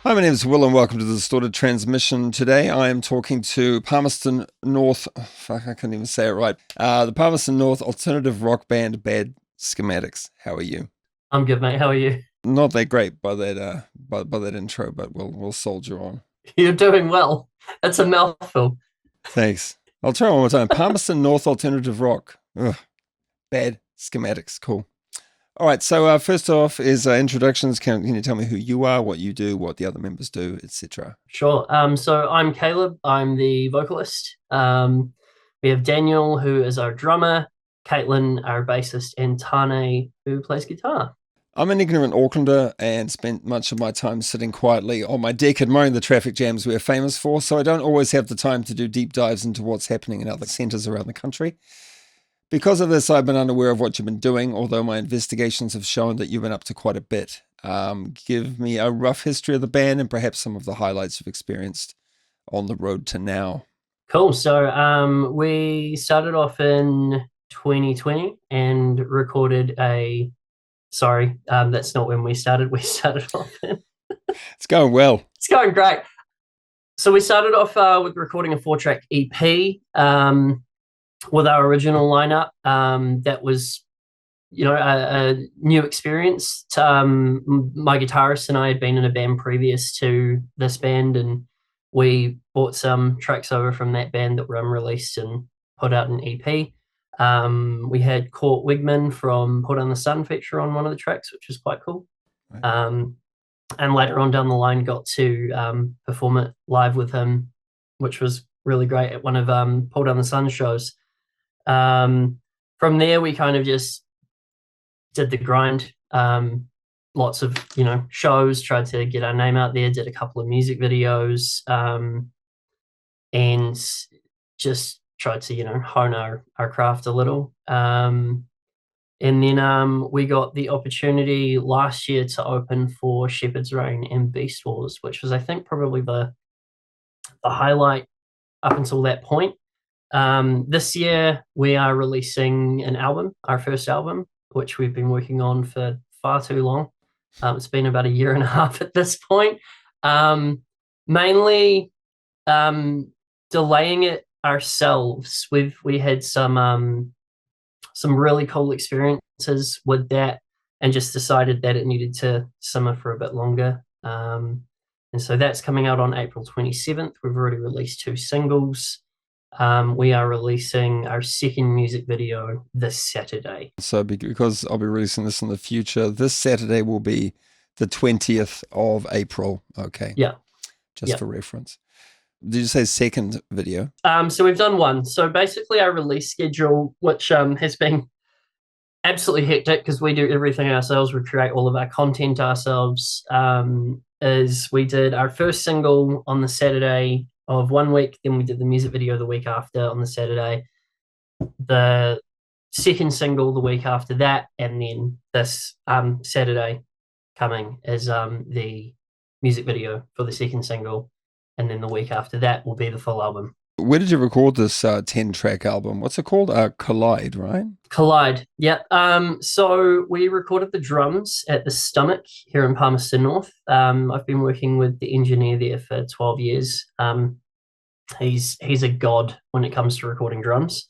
Hi, my name is Will and welcome to the Distorted Transmission. Today I am talking to Palmerston North, fuck, I can't even say it right, the Palmerston North alternative rock band Bad Schematics. How are you? I'm good, mate. How are you? Not that great by that by that intro, but we'll soldier on. You're doing well. That's a mouthful. Thanks. I'll try one more time. Palmerston North alternative rock. Ugh. Bad Schematics. Cool. All right, so first off is introductions. Can you tell me who you are, what you do, what the other members do, etc.? Sure. So I'm Caleb. I'm the vocalist. We have Daniel, who is our drummer, Caitlin, our bassist, and Tane, who plays guitar. I'm an ignorant Aucklander and spent much of my time sitting quietly on my deck admiring the traffic jams we're famous for, so I don't always have the time to do deep dives into what's happening in other centres around the country. Because of this, I've been unaware of what you've been doing, although my investigations have shown that you've been up to quite a bit. Give me a rough history of the band and perhaps some of the highlights you've experienced on the road to now. Cool. So we started off in 2020 and recorded a... Sorry, that's not when we started. We started off in... It's going well. It's going great. So we started off with recording a 4-track EP. With our original lineup, that was, a new experience. My guitarist and I had been in a band previous to this band, and we brought some tracks over from that band that were unreleased and put out an EP. We had Court Wigman from Put on the Sun feature on one of the tracks, which was quite cool. Right. And later on down the line, got to perform it live with him, which was really great at one of Put on the Sun shows. From there, we kind of just did the grind. Lots of, shows, tried to get our name out there, did a couple of music videos, and just tried to, hone our craft a little. And then we got the opportunity last year to open for Shepherd's Reign and Beast Wars, which was, I think, probably the highlight up until that point. This year we are releasing an album, our first album, which we've been working on for far too long. It's been about a year and a half at this point. Mainly delaying it ourselves. We had some really cool experiences with that and just decided that it needed to simmer for a bit longer. And so that's coming out on April 27th. We've already released 2 singles. We are releasing our second music video this Saturday. So because I'll be releasing this in the future, this Saturday will be the 20th of April. Okay. Yeah. Just for reference. Did you say second video? So we've done one. So basically our release schedule, which has been absolutely hectic because we do everything ourselves. We create all of our content ourselves. Is we did our first single on the Saturday of one week, then we did the music video the week after on the Saturday, the second single the week after that, and then this Saturday coming is the music video for the second single, and then the week after that will be the full album. Where did you record this 10-track album? What's it called? Collide, right? Collide, yeah. So we recorded the drums at the Stomach here in Palmerston North. I've been working with the engineer there for 12 years. He's a god when it comes to recording drums.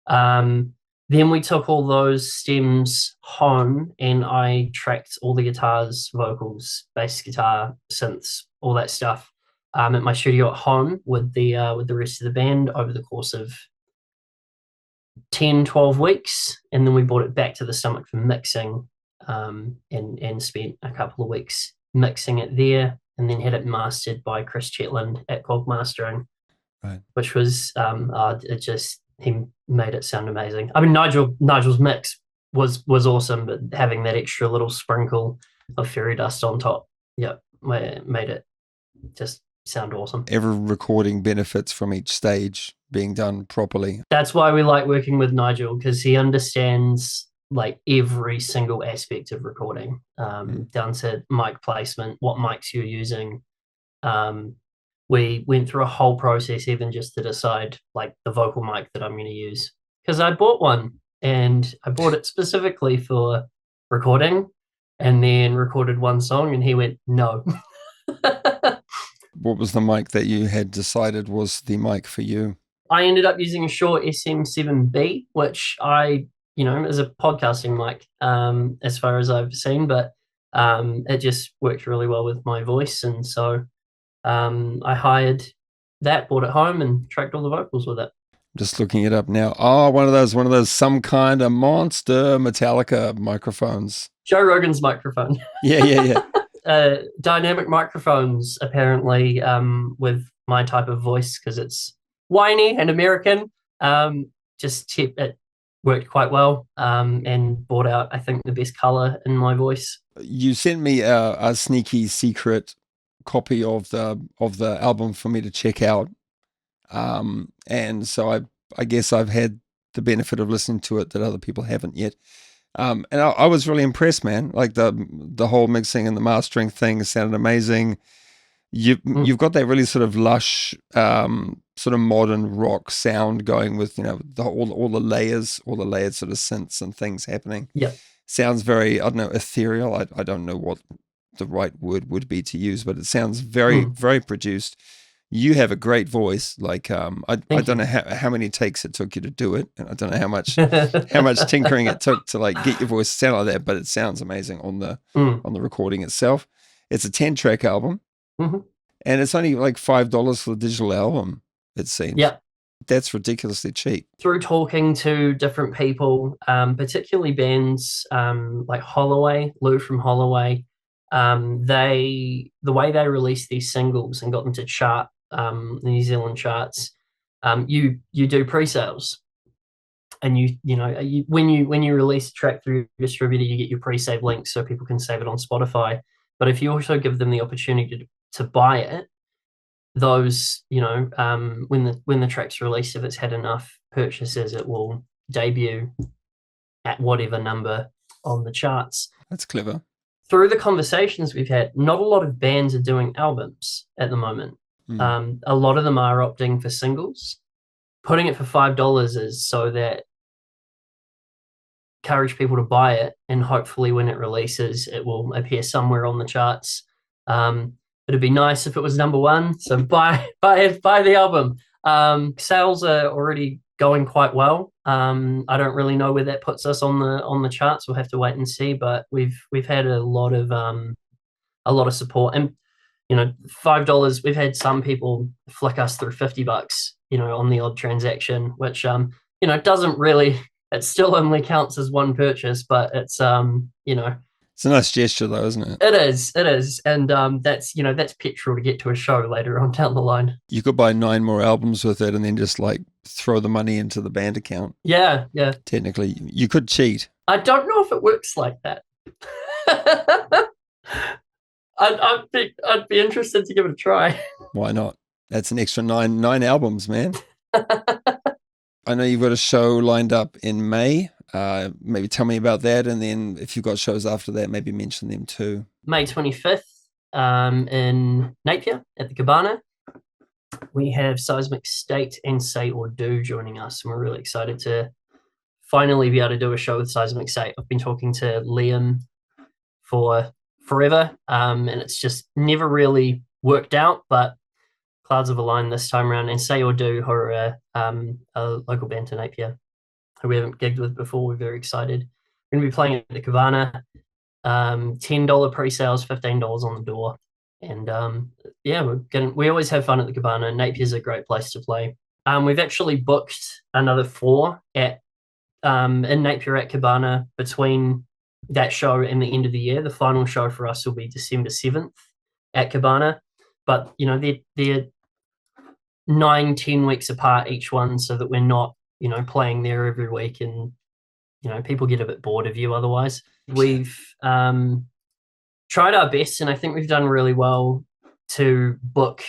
Then we took all those stems home and I tracked all the guitars, vocals, bass guitar, synths, all that stuff. At my studio at home with the rest of the band over the course of 10, 12 weeks. And then we brought it back to the Stomach for mixing and spent a couple of weeks mixing it there, and then had it mastered by Chris Chetland at Cog Mastering, right. Which was, he made it sound amazing. I mean, Nigel's mix was awesome, but having that extra little sprinkle of fairy dust on top, made it just sound awesome. Every recording benefits from each stage being done properly. That's why we like working with Nigel, because he understands like every single aspect of recording, down to mic placement, what mics you're using. We went through a whole process even just to decide like the vocal mic that I'm going to use, because I bought one and I bought it specifically for recording, and then recorded one song and he went, no. what was the mic that you had decided was the mic for you? I ended up using a Shure SM7B, which is a podcasting mic, as far as I've seen, but it just worked really well with my voice. And so I hired that, brought it home, and tracked all the vocals with it. Just looking it up now. Oh, one of those some kind of monster Metallica microphones. Joe Rogan's microphone. Yeah. Dynamic microphones, apparently, with my type of voice, because it's whiny and American. It worked quite well, and brought out, I think, the best color in my voice. You sent me a sneaky secret copy of the album for me to check out, and so I guess I've had the benefit of listening to it that other people haven't yet. And I was really impressed, man. Like the whole mixing and the mastering thing sounded amazing. You've got that really sort of lush, sort of modern rock sound going with, all the layers, all the layered sort of synths and things happening. Yeah. Sounds very, I don't know, ethereal. I don't know what the right word would be to use, but it sounds very, very produced. You have a great voice. Like, I don't know how many takes it took you to do it, and I don't know how much tinkering it took to like get your voice to sound like that. But it sounds amazing on the recording itself. It's a 10-track album, and it's only like $5 for the digital album. It seems. Yeah, that's ridiculously cheap. Through talking to different people, particularly bands like Holloway, Lou from Holloway, the way they released these singles and got them to chart the New Zealand charts, you do pre-sales, and when you release a track through your distributor, you get your pre-save link so people can save it on Spotify. But if you also give them the opportunity to buy it, those when the track's released, if it's had enough purchases, it will debut at whatever number on the charts. That's clever. Through the conversations we've had, not a lot of bands are doing albums at the moment. A lot of them are opting for singles. Putting it for $5 is so that encourage people to buy it, and hopefully when it releases, it will appear somewhere on the charts. It'd be nice if it was number one. So buy the album. Sales are already going quite well. I don't really know where that puts us on the charts. We'll have to wait and see. But we've had a lot of support, and $5. We've had some people flick us through $50, on the odd transaction, which doesn't really. It still only counts as one purchase, but it's It's a nice gesture, though, isn't it? It is, and that's petrol to get to a show later on down the line. You could buy 9 more albums with it, and then just like throw the money into the band account. Yeah. Technically, you could cheat. I don't know if it works like that. I'd be interested to give it a try. Why not? That's an extra nine albums, man. I know you've got a show lined up in May. Maybe tell me about that, and then if you've got shows after that, maybe mention them too. May 25th in Napier at the Cabana. We have Seismic State and Say or Do joining us, and we're really excited to finally be able to do a show with Seismic State. I've been talking to Liam for forever, and it's just never really worked out, but clouds have aligned this time around. And Say or Do, who are a local band to Napier, who we haven't gigged with before. We're very excited. We're going to be playing at the Cabana. $10 pre-sales, $15 on the door. And we always have fun at the Cabana. Napier's a great place to play. We've actually booked another 4 in Napier at Cabana between that show and the end of the year. The final show for us will be December 7th at Cabana. But, they're 9-10 weeks apart each one, so that we're not playing there every week, and people get a bit bored of you otherwise. We've tried our best, and I think we've done really well to book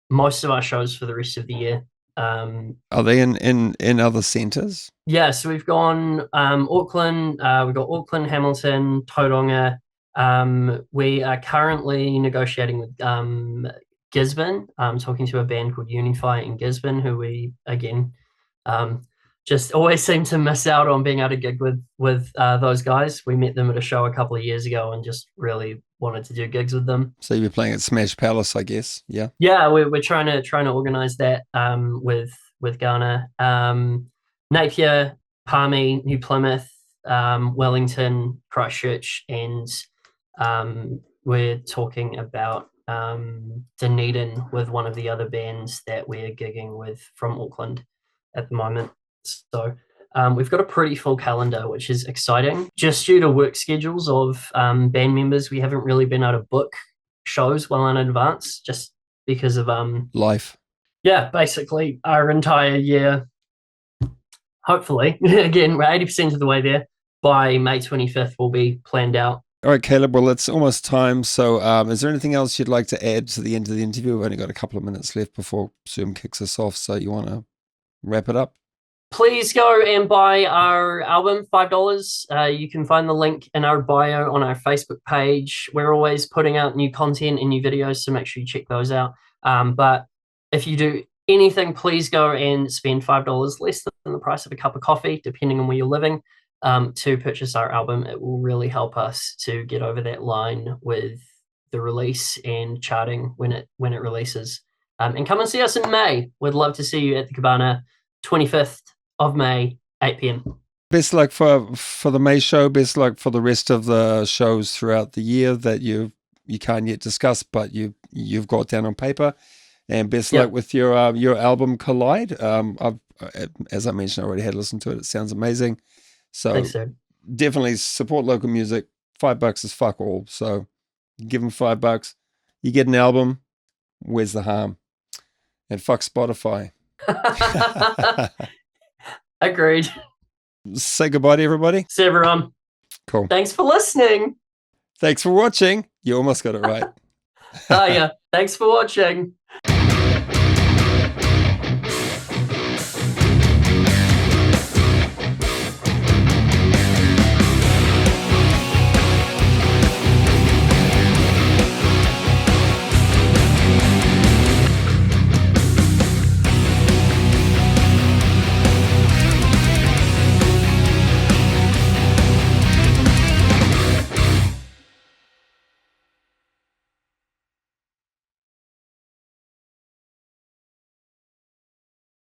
most of our shows for the rest of the year. Are they in other centres? Yeah, so we've gone Auckland, we've got Auckland, Hamilton, Tauranga. We are currently negotiating with Gisborne. I'm talking to a band called Unify in Gisborne, who we, again, just always seem to miss out on being able to gig with those guys. We met them at a show a couple of years ago and just really wanted to do gigs with them. So you'll be playing at Smash Palace, I guess. Yeah. Yeah, we're trying to organise that with Ghana, Napier, Palmy, New Plymouth, Wellington, Christchurch, and we're talking about Dunedin with one of the other bands that we're gigging with from Auckland at the moment. So we've got a pretty full calendar, which is exciting. Just due to work schedules of band members, we haven't really been able to book shows well in advance, just because of life. Yeah, basically our entire year. Hopefully, again, we're 80% of the way there. By May 25th, we'll be planned out. All right, Caleb, well, it's almost time. So is there anything else you'd like to add to the end of the interview? We've only got a couple of minutes left before Zoom kicks us off. So you want to wrap it up? Please go and buy our album, $5. You can find the link in our bio on our Facebook page. We're always putting out new content and new videos, so make sure you check those out. But if you do anything, please go and spend $5 less than the price of a cup of coffee, depending on where you're living, to purchase our album. It will really help us to get over that line with the release and charting when it releases. And come and see us in May. We'd love to see you at the Cabana, 25th of May, 8 p.m. Best luck for the May show. Best luck for the rest of the shows throughout the year that you can't yet discuss, but you've got down on paper. And best luck with your album Collide. I've, as I mentioned, I already had listened to it. It sounds amazing. So thanks, sir. Definitely support local music. $5 is fuck all. So give them $5. You get an album. Where's the harm? And fuck Spotify. Agreed. Say goodbye to everybody. See everyone. Cool. Thanks for listening. Thanks for watching. You almost got it right. Oh yeah. Thanks for watching.